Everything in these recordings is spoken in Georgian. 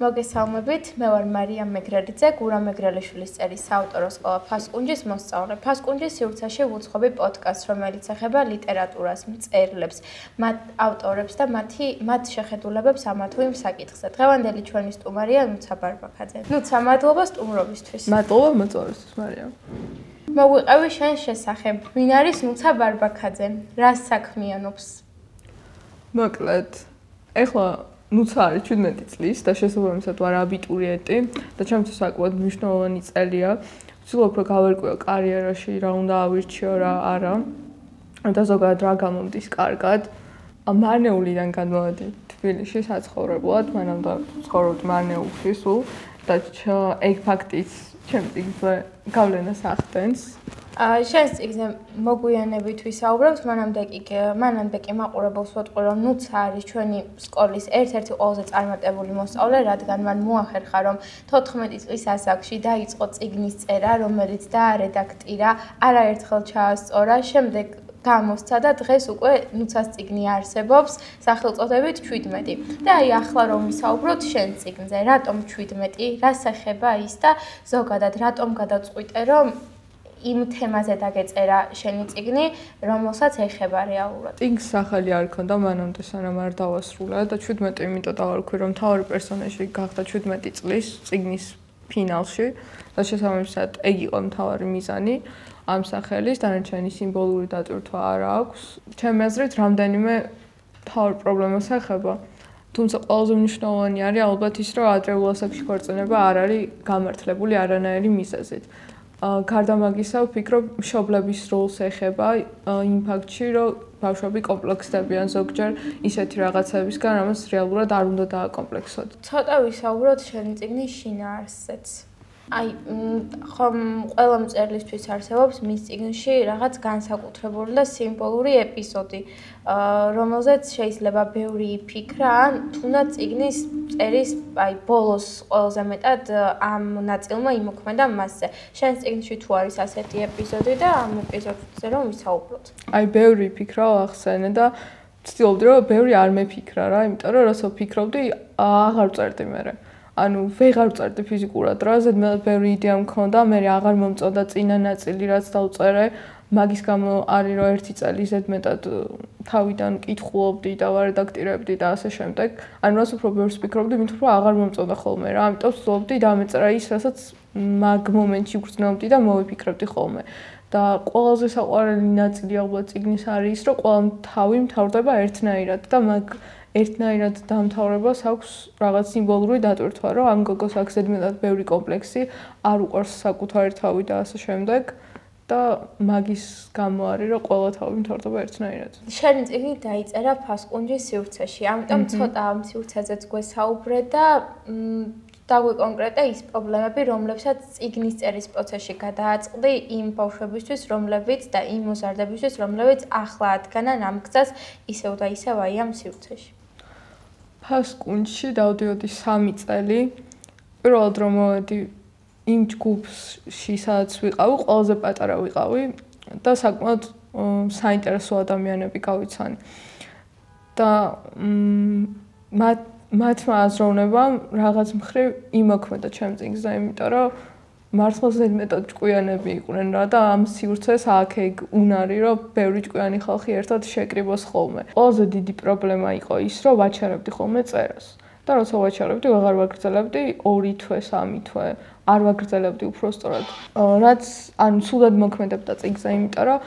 მოგესალმებით, მე ვარ მარია მეგრელიძე, გურა მეგრელიშვილის წერის საავტორო სკოლა ფასკუნჯის მოსწავლე. ფასკუნჯის სივრცეში ვუძღვები პოდკასტს, რომელიც ეხება ლიტერატურას, მწერლებს, მათ ავტორებს და მათ შეხედულებებს ამა თუ იმ საკითხზე. დღევანდელი ჩვენი სტუმარია ნუცა ბარბაქაძე. ნუცა, მადლობა სტუმრობისთვის. მადლობა მოწვევისთვის, მარია. მოგვიყევი შენ შესახებ. ვინ არის ნუცა ბარბაქაძე? რას საქმიანობს? მოკლედ, ეხლა ნუცა არის 17 წლის და შესაბამისად ვარ აბიტურიენტი და ჩემთვის საკმაოდ მნიშვნელოვანი წელია. ვცდილობ რომ გავერკვიო კარიერაში, რა უნდა ავირჩიო, რა არა. და ზოგადად რა გამომდის კარგად. მარნეულიდან გადმოვედი თბილისში საცხოვრებლად, მანამდე ცხოვრობდი მარნეულში სულ და ეგ ფაქტიც ჩემს წიგნზე გავლენას ახდენს. შენს წიგნზე მოგვიანებით ვისაუბრებთ, მანამდე კი მაყურებელს ვეტყვი, რომ ნუცა არის ჩვენი სკოლის ერთ-ერთი ყველაზე წარმატებული მოსწავლე, რადგან მან მოახერხა, რომ 14 წლის ასაკში დაიწყო წიგნის წერა, რომელიც დაარედაქტირა, არაერთხელ ჩაასწორა, შემდეგ გამოსცა და დღეს უკვე ნუცას წიგნი არსებობს სახელწოდებით 17. და აი ახლა რომ ვისაუბროთ შენ წიგნზე, რატომ 17, რას ეხება ის და ზოგადად რატომ გადაწყვიტე, რომ იმ თემაზე დაგეწერა შენი წიგნი, რომელსაც ეხება რეალურად. წიგნს სახელი არ ქონდა მანამდე, სანამ არ დავასრულა და 17 იმიტომ დავარქვი, რომ მთავარი პერსონაჟი გახდა 17 წლის წიგნის ფინალში და შესაბამისად ეგ იყო მთავარი მიზანი ამ სახელის, დანარჩენი სიმბოლური დატვირთვა არ აქვს. ჩემი აზრით, რამდენიმე მთავარ პრობლემას ეხება. თუმცა ყველაზე მნიშვნელოვანი არის ალბათ ის, რომ ადრეულ ასაკში ქორწინება არ არის გამართლებული არანაირი მიზეზით. გარდა მაგისა, ვფიქრობ, მშობლების როლს ეხება იმ ფაქტში, რომ ბავშვები კომპლექსდებიან ზოგჯერ ისეთი რაღაცებისგან, რამაც რეალურად არ უნდა დააკომპლექსოთ. ცოტა ვისაუბროთ შენი წიგნის შინაარსზეც. აი, ხომ ყველა მწერლისთვის არსებობს მის წიგნში რაღაც განსაკუთრებული და სიმბოლური ეპიზოდი, რომელზეც შეიძლება ბევრი იფიქრა, ან თუნდაც წიგნის წერის, აი, ბოლოს ყველაზე მეტად ამ ნაწილმა იმოქმედა მასზე. შენ წიგნში თუ არის ასეთი ეპიზოდი და ამ ეპიზოდზე რომ ვისაუბროთ. აი, ბევრი იფიქრა ახსენე და ვცდილობდი რომ ბევრი არ მეფიქრა რა, იმიტომ რომ როცა ვფიქრობდი, აღარ ვწერდი მერე. ანუ ვეღარ ვწერდი ფიზიკურად რა, ზედმეტად ბევრი იდეა მქონდა, მე აღარ მომწონდა წინა ნაწილი, რაც დავწერე, მაგის გამო არის რომ ერთი წელი ზედმეტად თავიდან კითხულობდი და ვარედაქტირებდი და ასე შემდეგ. ანუ რაც უფრო ბევრს ვფიქრობდი, მით უფრო აღარ მომწონდა ხოლმე რა, ამიტომ ვცდილობდი დამეწერა ის, რასაც მაგ მომენტში ვგრძნობდი და მოვიფიქრებდი ხოლმე. და ყველაზე საყვარელი ნაწილი ალბათ წიგნის არის ის, რომ ყველა თავი მთავრდება ერთნაირად და მაგ ერთნაირად დამთავრებას აქვს რაღაც სიმბოლური დატვირთვა, რომ ამ გოგოს აქვს ზედმეტად ბევრი კომპლექსი, არ უყვარს საკუთარი თავი და ასე შემდეგ და მაგის გამო არის, რომ ყველა თავი მთავრდება ერთნაირად. შენი წიგნი დაიწერა ფასკუნჯის სივრცეში, ამიტომ ცოტა ამ სივრცეზეც გვესაუბრე და დაგვიკონკრეტე ის პრობლემები, რომლებსაც წიგნის წერის პროცესში გადააწყდი იმ ბავშვებისთვის, რომლებიც და იმ მოზარდებისთვის, რომლებიც ახლა ადგანან ამ გზას ისევ და ისევ აი ამ სივრცეში. ფასკუნჯში დავდიოდი 3 წელი. პირველად რომ მოვედი იმ ჯგუფში, სადაც ვიყავი, ყველაზე პატარა ვიყავი და საკმაოდ საინტერესო ადამიანები გავიცანი. და მათმა აზროვნებამ რაღაც მხრივ იმოქმედა ჩემ წიგნზე, იმიტომ რომ მართლა ზედმეტად ჭკვიანები იყვნენ რა და ამ სივრცეს აქ-ეგ უნარი, რომ ბევრი ჭკვიანი ხალხი ერთად შეკრიბოს ხოლმე. ყველაზე დიდი პრობლემა იყო ის, რომ ვაჩარებდი ხოლმე წერას. და როცა ვაჩარებდი, ვეღარ ვაგრძელებდი 2 თვე, 3 თვე, არ ვაგრძელებდი უბრალოდ. რაც ანუ სულად მოქმედებდა წიგნზე, იმიტომ რომ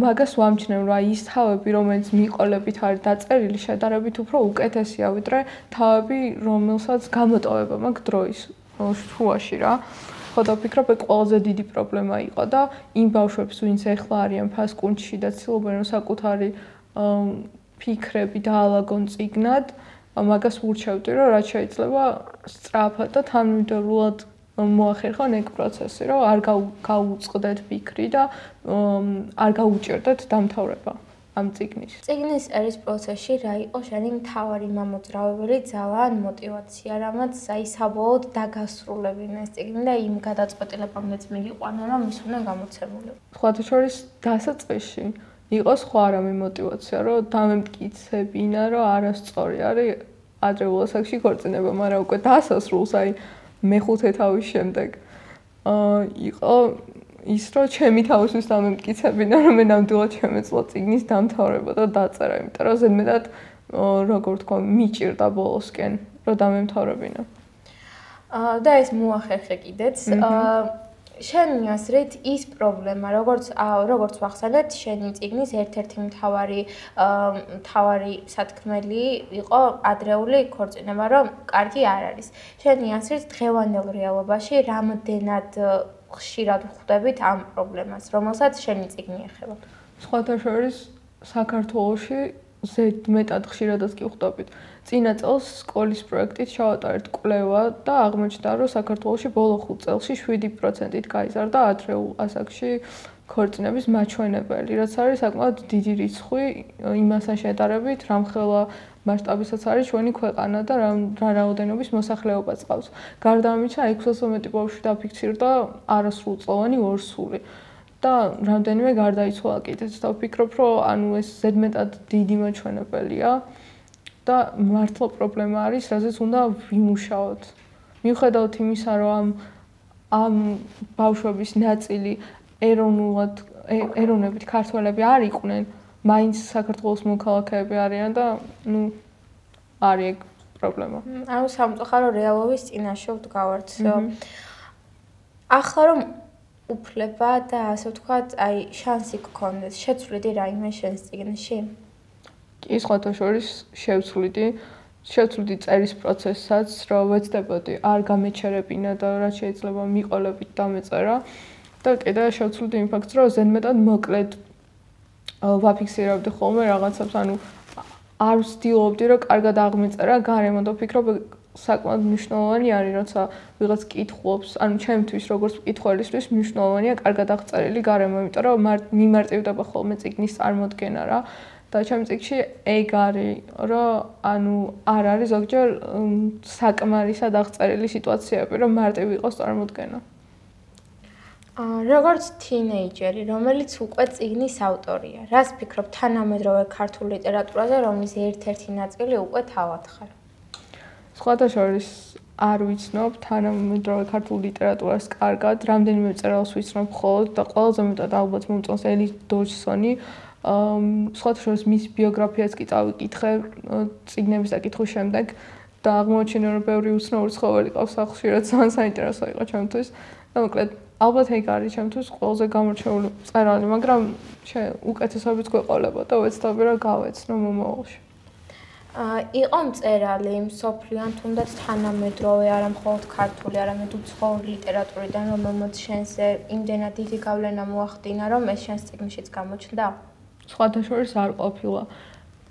მაგას ვამჩნევ, რომ ის თავები, რომელიც მიყოლებით არის დაწერილი, შედარებით უფრო უკეთესია, ვიდრე თავები, რომელსაც გამოტოვება მაქვს დროის შუაში რა. ხო და ვფიქრობ, ეგ ყველაზე დიდი პრობლემა იყო და იმ ბავშვებს, ვინც ეხლა არიან ფასკუნჯში და ცდილობენ რომ საკუთარი ფიქრები დაალაგონ წიგნად, მაგას ვურჩევდი, რომ რაც შეიძლება სწრაფად და თანმიმდევრულად მოახერხონ ეგ პროცესი, რომ არ გაუწყდეთ ფიქრი და არ გაუჭირდეთ დამთავრება ამ წიგნის. წიგნის წერის პროცესში რა იყო შენი მთავარი მამოძრავებელი ძალა ან მოტივაცია, რამაც აი საბოლოოდ დაგასრულებინა ეს წიგნი და იმ გადაწყვეტილებამდეც მიგიყვანა, რომ ის უნდა გამოცემული. სხვათა შორის დასაწყისში იყო სხვა რამე მოტივაცია, რომ დამემტკიცებინა, რომ არასწორი არის ადრეულ ასაკში ქორწინება, მაგრამ უკვე დასასრულს, აი მეხუთე თავის შემდეგ იყო ის რომ ჩემი თავისთვის დამემტკიცებინა რომ მე ნამდვილად შემეძლო წიგნის დამთავრება და დაწერა, იმიტომ რომ ზედმეტად როგორ თქვა, მიჭირდა ბოლოსკენ რომ დამემთავრებინა. და ეს მოახერხე კიდეც. შენი აზრით ის პრობლემა, როგორც ვახსენეთ, შენი წიგნის ერთ-ერთი მთავარი სათქმელი იყო ადრეული ქორწინება, რომ კარგი არ არის. შენი აზრით დღევანდელ რეალობაში რამდენად ხშირად ხვდებით ამ პრობლემას, რომელსაც შენი წიგნი ეხება? სხვათა შორის საქართველოში ზედმეტად ხშირადაც კი ხვდებით. წინა წელს სკოლის პროექტით ჩავატარეთ კვლევა და აღმოჩნდა, რომ საქართველოში ბოლო 5 წელში 7%-ით გაიზარდა ადრეულ ასაკში ქორწინების მაჩვენებელი, რაც არის საკმაოდ დიდი რიცხვი იმასთან შედარებით, რამხელა მასშტაბისაც არის ჩვენი ქვეყანა და რა რაოდენობის მოსახლეობაც ყავს. გარდა ამისა, 600-ზე მეტი ბავშვი დაფიქსირდა არასრულწლოვანი ორსული. და რამდენიმე გარდაიცვალა კიდეც და ვფიქრობ, რომ ანუ ეს ზედმეტად დიდი მაჩვენებელია და მართლა პრობლემა არის, რაზეც უნდა ვიმუშაოთ. მიუხედავად იმისა, რომ ამ ბავშვების ნაწილი ეროვნებით ქართველები არ იყვნენ, მაინც საქართველოს მოქალაქეები არიან და არის ეგ პრობლემა. ანუ სამწუხარო რეალობის წინაშე ვდგავართ. ახლა რომ უფლება და ასე ვთქვათ, აი შანსი გქონდეს, შეცვლიდი რაიმე შენს წიგნში? კი, სხვათა შორის შევცვლიდი წერის პროცესსაც, რომ ვეცდებოდი არ გამეჩერებინა და რაც შეიძლება მიყოლებით დამეწერა და კიდე შევცვლიდი იმ ფაქტს, რომ ზედმეტად მოკლედ ვაფიქსირავდი ხოლმე რაღაცებს, ანუ არ ვცდილობდი, რომ კარგად აღმეწერა გარემო და ვფიქრობ, საკმაოდ მნიშვნელოვანი არის, როცა ვიღაც კითხულობს, ანუ ჩემთვის როგორც მკითხველისთვის მნიშვნელოვანია კარგად აღწერილი გარემო, იმიტომ რომ მიმარტივდება ხოლმე წიგნის წარმოდგენა რა. და ჩემ წიგნში ეგ არის, რომ ანუ არ არის ზოგჯერ საკმარისად აღწერილი სიტუაციები, რომ მარტივი იყოს წარმოდგენა. როგორც თინეიჯერი, რომელიც უკვე წიგნის ავტორია, რას ფიქრობ თანამედროვე ქართულ ლიტერატურაზე, რომლის ერთ-ერთი ნაწილი უკვე თავად ხარ? სხვათა შორის არ ვიცნობ თანამედროვე ქართულ ლიტერატურას კარგად, რამდენიმე მწერალს ვიცნობ მხოლოდ და ყველაზე მეტად ალბათ მომწონს ელი დოჯსონი. სხვათა შორის მის ბიოგრაფიას კი წავიკითხე წიგნების დაკითხვის შემდეგ და აღმოაჩინე, რომ ბევრი უცნაური ცხოველი ყავს სახლში, რაც ძალიან საინტერესო იყო ჩემთვის. და მოკლედ, ალბათ ეგ არის ჩემთვის ყველაზე გამორჩეული მწერალი, მაგრამ უკეთესობით გვეყოლება და ვეცდები, რომ გავეცნო მომავალში. იყო მწერალი მსოფლიო თუნდაც თანამედროვე, არა მხოლოდ ქართული, არამედ უცხოური ლიტერატურიდან, რომელმაც შენს იმდენად დიდი გავლენა მოახდინა, რომ ეს შენს წიგნშიც გამოჩნდა? სხვათა შორის არ ყოფილა.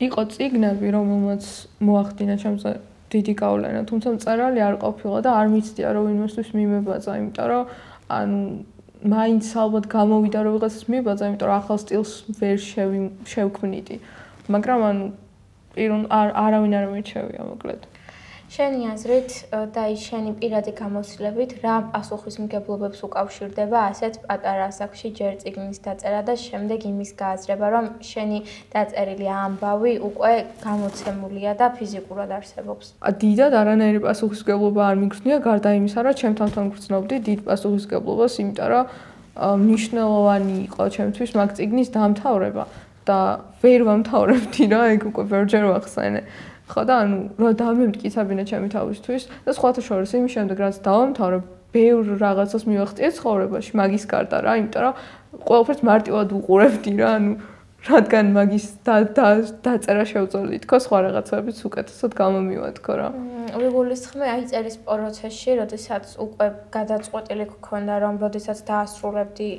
იყო წიგნები, რომელმაც მოახდინა ჩემზე დიდი გავლენა, თუმცა მწერალი არ ყოფილა და არ მიცდია, რომ ვინმესთვის მიმებაძა, იმიტომ რომ ანუ მაინც ალბათ გამოვიდა, რომ ვიღაცას მიბაძა, იმიტომ რომ ახალ სტილს ვერ შევქმნიდი. მაგრამ ანუ არავინ არ მერჩევია მოკლედ. შენი აზრით და შენი პირადი გამოცდილებით რა პასუხისმგებლობებს უკავშირდება ასეთ პატარა ასაკში ჯერ წიგნის დაწერა და შემდეგ იმის გააზრება, რომ შენი დაწერილი ამბავი უკვე გამოცემულია და ფიზიკურად არსებობს? დიდად არანაირი პასუხისმგებლობა არ მიგრძნია, გარდა იმისა, რომ ჩემთან ვგრძნობდი დიდ პასუხისმგებლობას, იმიტომ რომ მნიშვნელოვანი იყო ჩემთვის მაგ წიგნის დამთავრება და ვერ ვამთავრებდი რა, ეგ უკვე ბევრჯერ ვახსენე. ხო და ანუ რა დამემტკიცებინა ჩემი თავისთვის და სხვათა შორის იმის შემდეგ რაც დავამთავრებ, ბევრ რაღაცას მივახციე ცხოვრებაში, მაგის გარდა რა, იმიტომ რომ ყველაფერს მარტივად უყურებდი რა, ანუ რადგან მაგის დაწერა შევწოლდი, თქო სხვა რაღაცებიც უკეთესად გამომივადგო რა. ვიგულისხმე აი წერის პროცესში, როდესაც უკვე გადაწყვეტილი გქონდა, რომ როდესაც დაასრულებდი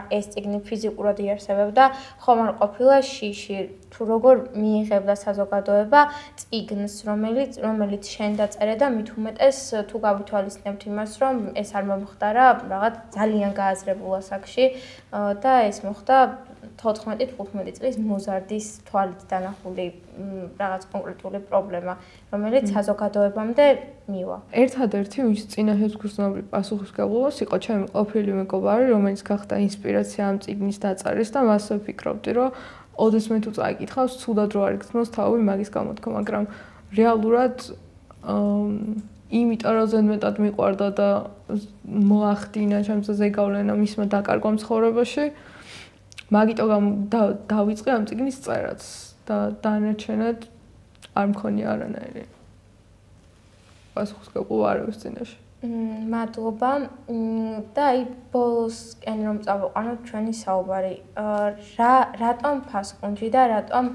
ეს წიგნი ფიზიკურად იარსებებდა, ხომ არ ყოფილა შიში თუ როგორ მიიღებდა საზოგადოება წიგნს, რომელიც შენ დაწერე და მით უმეტეს თუ გავითვალისწინებთ იმას, რომ ეს არ მომხდარა რაღაც ძალიან გააზრებულ ასაკში და ეს მოხდა 14-15 წლის მოზარდის თვალით დანახული რაღაც კონკრეტული პრობლემა, რომელიც საზოგადოებამდე მივა. ერთადერთი ვის წინაშე გრძნობი პასუხისმგებლობას იყო ჩემი ყოფილი მეგობარი, რომელიც გახდა ინსპირაცია ამ წიგნის დაწერის და მასზე ვფიქრობდი, რომ ოდესმე თუ წაიკითხავს, ცუდად რო არ იგრძნოს თავი მაგის გამოთქმა, მაგრამ რეალურად იმიტომ რომ ზედმეტად მიყვარდა და მოახდინა ჩემს ზეგავლენა მისმა დაკარგვა ცხოვრებაში მაგიტომ დავიწყე ამ წიგნის წერაც და დანარჩენად არ მქონია არანაირი პასუხისგებლობა არავის წინაშე. მადლობა და აი ბოლოსკენ რომ წავიყვანოთ ჩვენი საუბარი რატომ ფასკუნჯი და რატომ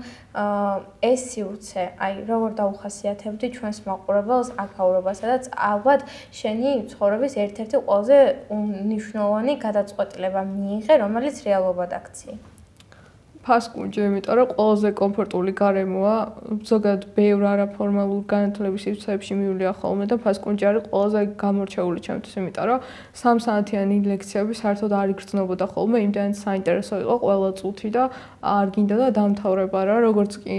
ეს სივრცე აი როგორ დაუხასიათებდი ჩვენს მაყურებელს აქაურობას სადაც ალბათ შენი ცხოვრების ერთ-ერთი ყველაზე მნიშვნელოვანი გადაწყვეტილება მიიღე რომელიც რეალობად აქცია ფასკუნჯი, იმიტომ რომ ყველაზე კომფორტული გარემოა, ზოგადად ბევრ არაფორმალურ განათლების სივრცეებში მივიდა ხოლმე და ფასკუნჯი არის ყველაზე გამორჩეული ჩემთვის, იმიტომ რომ 3 საათიანი ლექციები საერთოდ არ იგრძნობოდა ხოლმე, იმდენად საინტერესო იყო ყველა წუთი და არ გინდოდა დამთავრება რა, როგორც კი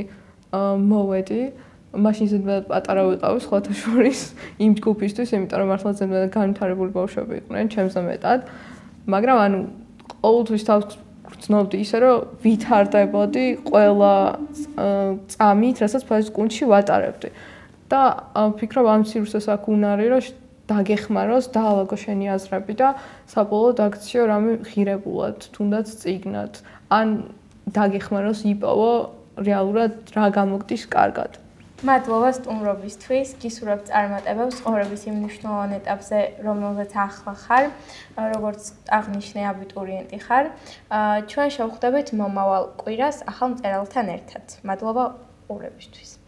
მოვედი, მაშინ ზედმეტად პატარა ვიყავი სხვათა შორის იმ ჯგუფისთვის, იმიტომ რომ მართლა ზედმეტად განვითარებული ბავშვები იყვნენ, ჩემზე მეტად, მაგრამ ანუ ყოველთვის თავს გრძნობდი ისე რომ ვითარდებოდი ყველა წამით, რასაც ფასკუნჯში ვატარებდი. და ვფიქრობ ამ სივრცეს აქ უნარი რომ დაგეხმაროს, დაალაგო შენი აზრები და საბოლოოდ აქციო რამე ღირებულად, თუნდაც წიგნად. ან დაგეხმაროს იპოვო რეალურად რა გამოგდის კარგად. მადლობა სტუმრობისთვის, გისურვებთ წარმატებებს ცხოვრების იმ მნიშვნელოვან ეტაპზე, რომელზეც ახლა ხარ, როგორც აღნიშნე აბიტურიენტი ხარ. ჩვენ შევხვდებით მომავალ კვირას ახალ მწერალთან ერთად. მადლობა ყურებისთვის.